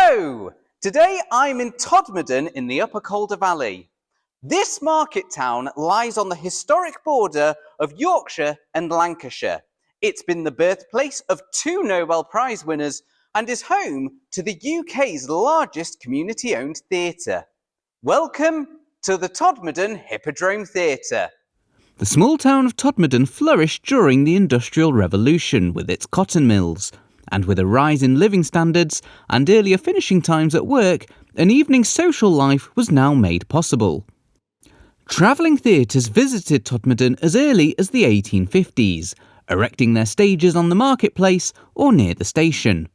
Hello! Today I'm in Todmorden in the Upper Calder Valley. This market town lies on the historic border of Yorkshire and Lancashire. It's been the birthplace of 2 Nobel Prize winners and is home to the UK's largest community-owned theatre. Welcome to the Todmorden Hippodrome Theatre. The small town of Todmorden flourished during the Industrial Revolution with its cotton mills, and with a rise in living standards and earlier finishing times at work, an evening social life was now made possible. Travelling theatres visited Todmorden as early as the 1850s, erecting their stages on the marketplace or near the station.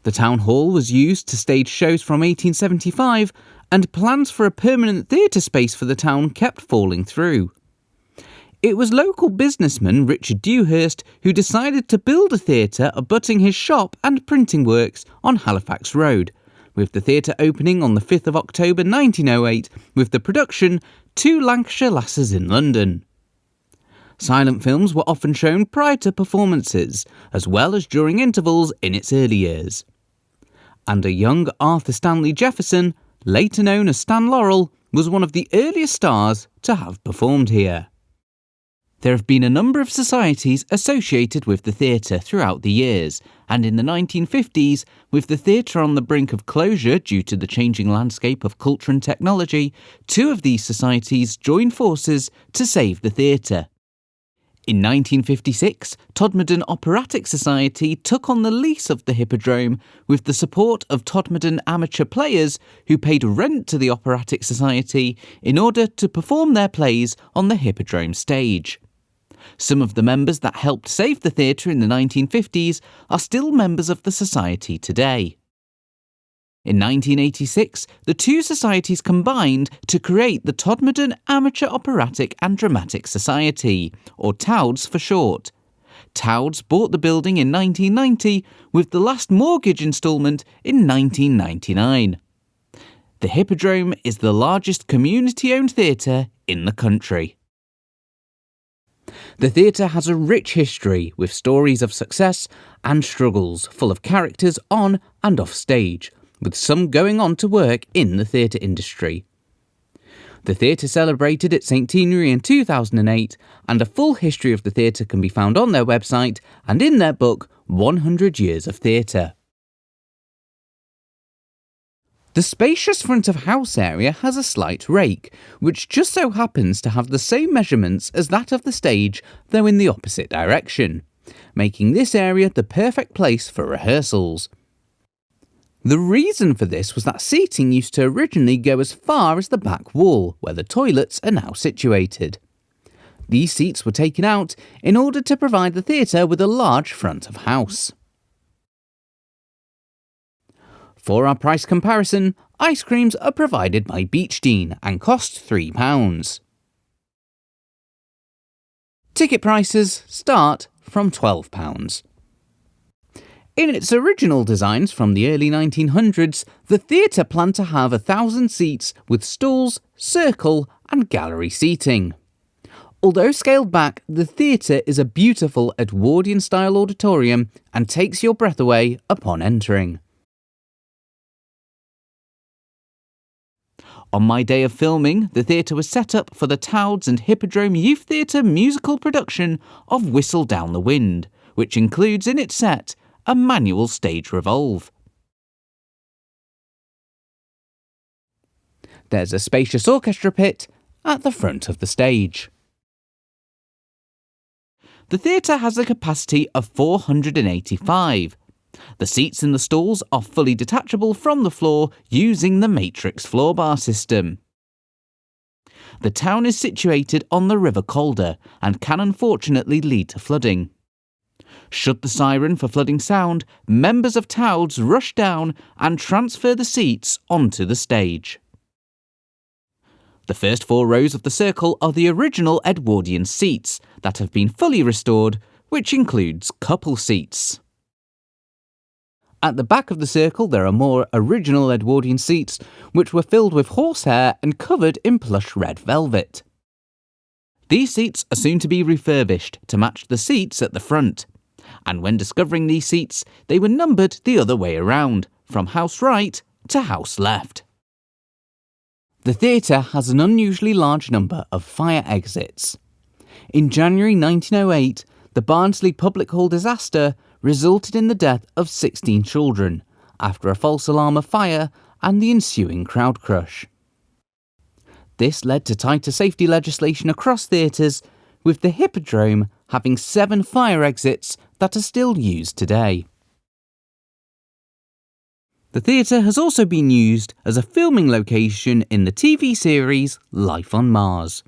The town hall was used to stage shows from 1875, and plans for a permanent theatre space for the town kept falling through. It was local businessman Richard Dewhurst who decided to build a theatre abutting his shop and printing works on Halifax Road, with the theatre opening on the 5th of October 1908 with the production Two Lancashire Lasses in London. Silent films were often shown prior to performances, as well as during intervals in its early years. And a young Arthur Stanley Jefferson, later known as Stan Laurel, was one of the earliest stars to have performed here. There have been a number of societies associated with the theatre throughout the years, and in the 1950s, with the theatre on the brink of closure due to the changing landscape of culture and technology, 2 of these societies joined forces to save the theatre. In 1956, Todmorden Operatic Society took on the lease of the Hippodrome with the support of Todmorden amateur players who paid rent to the Operatic Society in order to perform their plays on the Hippodrome stage. Some of the members that helped save the theatre in the 1950s are still members of the society today. In 1986, the 2 societies combined to create the Todmorden Amateur Operatic and Dramatic Society, or TAODS for short. TAODS bought the building in 1990, with the last mortgage instalment in 1999. The Hippodrome is the largest community-owned theatre in the country. The theatre has a rich history with stories of success and struggles full of characters on and off stage, with some going on to work in the theatre industry. The theatre celebrated its centenary in 2008, and a full history of the theatre can be found on their website and in their book 100 Years of Theatre. The spacious front of house area has a slight rake, which just so happens to have the same measurements as that of the stage, though in the opposite direction, making this area the perfect place for rehearsals. The reason for this was that seating used to originally go as far as the back wall, where the toilets are now situated. These seats were taken out in order to provide the theatre with a large front of house. For our price comparison, ice creams are provided by Beechdean and cost £3. Ticket prices start from £12. In its original designs from the early 1900s, the theatre planned to have 1,000 seats with stalls, circle and gallery seating. Although scaled back, the theatre is a beautiful Edwardian-style auditorium and takes your breath away upon entering. On my day of filming, the theatre was set up for the TAODS and Hippodrome Youth Theatre musical production of Whistle Down the Wind, which includes in its set a manual stage revolve. There's a spacious orchestra pit at the front of the stage. The theatre has a capacity of 485. The seats in the stalls are fully detachable from the floor using the matrix floor bar system. The town is situated on the River Calder and can unfortunately lead to flooding. Should the siren for flooding sound, members of TAODS rush down and transfer the seats onto the stage. The first 4 rows of the circle are the original Edwardian seats that have been fully restored, which includes couple seats. At the back of the circle there are more original Edwardian seats, which were filled with horsehair and covered in plush red velvet. These seats are soon to be refurbished to match the seats at the front, and when discovering these seats, they were numbered the other way around, from house right to house left. The theatre has an unusually large number of fire exits. In January 1908, the Barnsley Public Hall disaster resulted in the death of 16 children after a false alarm of fire and the ensuing crowd crush. This led to tighter safety legislation across theatres, with the Hippodrome having 7 fire exits that are still used today. The theatre has also been used as a filming location in the TV series Life on Mars.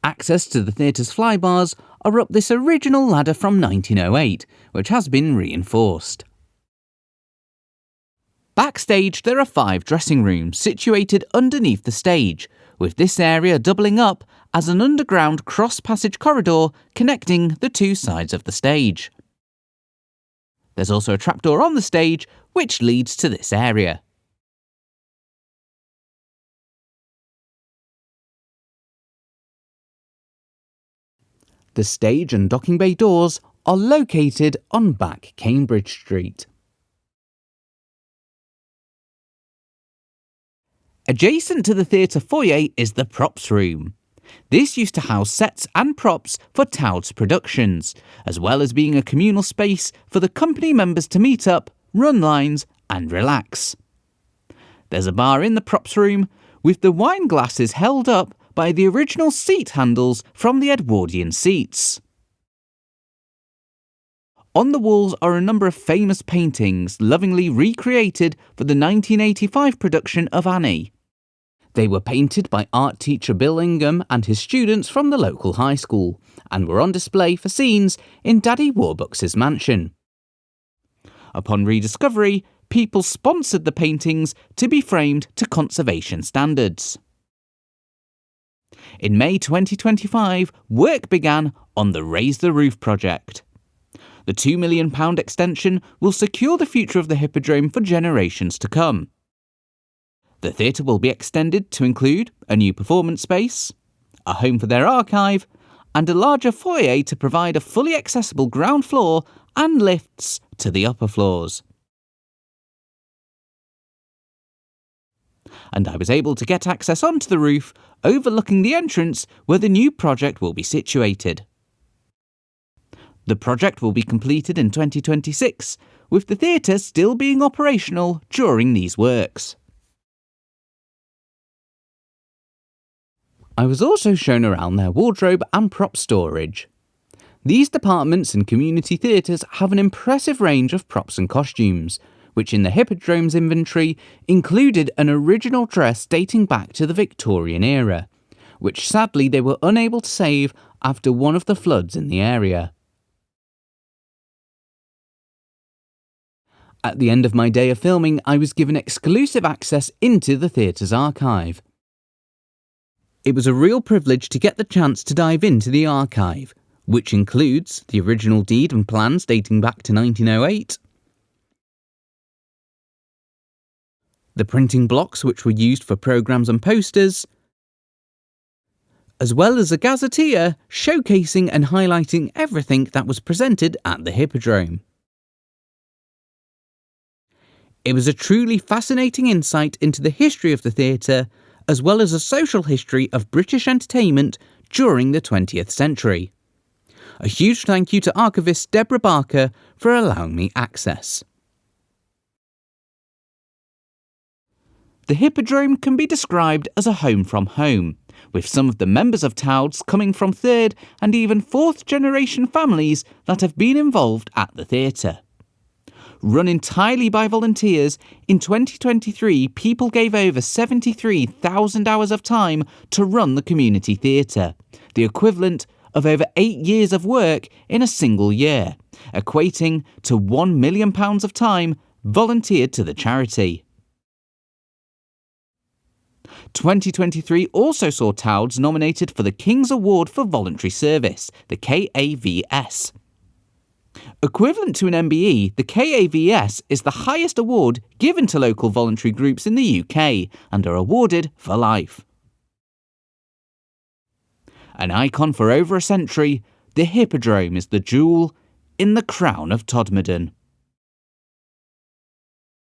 Access to the theatre's flybars are up this original ladder from 1908, which has been reinforced. Backstage, there are 5 dressing rooms situated underneath the stage, with this area doubling up as an underground cross-passage corridor connecting the 2 sides of the stage. There's also a trapdoor on the stage which leads to this area. The stage and docking bay doors are located on Back Cambridge Street. Adjacent to the theatre foyer is the props room. This used to house sets and props for TAODS productions, as well as being a communal space for the company members to meet up, run lines and relax. There's a bar in the props room, with the wine glasses held up by the original seat handles from the Edwardian seats. On the walls are a number of famous paintings lovingly recreated for the 1985 production of Annie. They were painted by art teacher Bill Ingham and his students from the local high school, and were on display for scenes in Daddy Warbucks' mansion. Upon rediscovery, people sponsored the paintings to be framed to conservation standards. In May 2025, work began on the Raise the Roof project. The £2 million extension will secure the future of the Hippodrome for generations to come. The theatre will be extended to include a new performance space, a home for their archive, and a larger foyer to provide a fully accessible ground floor and lifts to the upper floors. And I was able to get access onto the roof, overlooking the entrance where the new project will be situated. The project will be completed in 2026, with the theatre still being operational during these works. I was also shown around their wardrobe and prop storage. These departments in community theatres have an impressive range of props and costumes, which in the Hippodrome's inventory included an original dress dating back to the Victorian era, which sadly they were unable to save after one of the floods in the area. At the end of my day of filming, I was given exclusive access into the theatre's archive. It was a real privilege to get the chance to dive into the archive, which includes the original deed and plans dating back to 1908, the printing blocks which were used for programmes and posters, as well as a gazetteer showcasing and highlighting everything that was presented at the Hippodrome. It was a truly fascinating insight into the history of the theatre, as well as a social history of British entertainment during the 20th century. A huge thank you to archivist Deborah Barker for allowing me access. The Hippodrome can be described as a home from home, with some of the members of TAODS coming from 3rd and even 4th generation families that have been involved at the theatre. Run entirely by volunteers, in 2023 people gave over 73,000 hours of time to run the community theatre, the equivalent of over 8 years of work in a single year, equating to £1 million of time volunteered to the charity. 2023 also saw TAODS nominated for the King's Award for Voluntary Service, the KAVS. Equivalent to an MBE, the KAVS is the highest award given to local voluntary groups in the UK and are awarded for life. An icon for over a century, the Hippodrome is the jewel in the crown of Todmorden.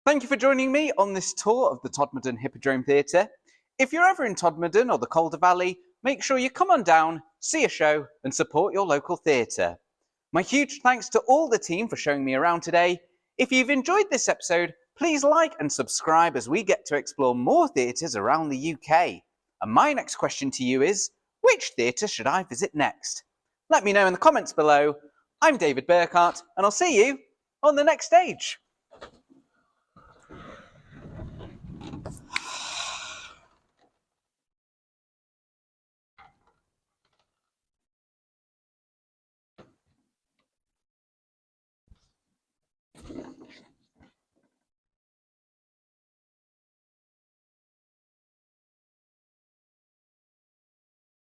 Thank you for joining me on this tour of the Todmorden Hippodrome Theatre. If you're ever in Todmorden or the Calder Valley, make sure you come on down, see a show and support your local theatre. My huge thanks to all the team for showing me around today. If you've enjoyed this episode, please like and subscribe as we get to explore more theatres around the UK. And my next question to you is, which theatre should I visit next? Let me know in the comments below. I'm David Burchhardt and I'll see you on the next stage.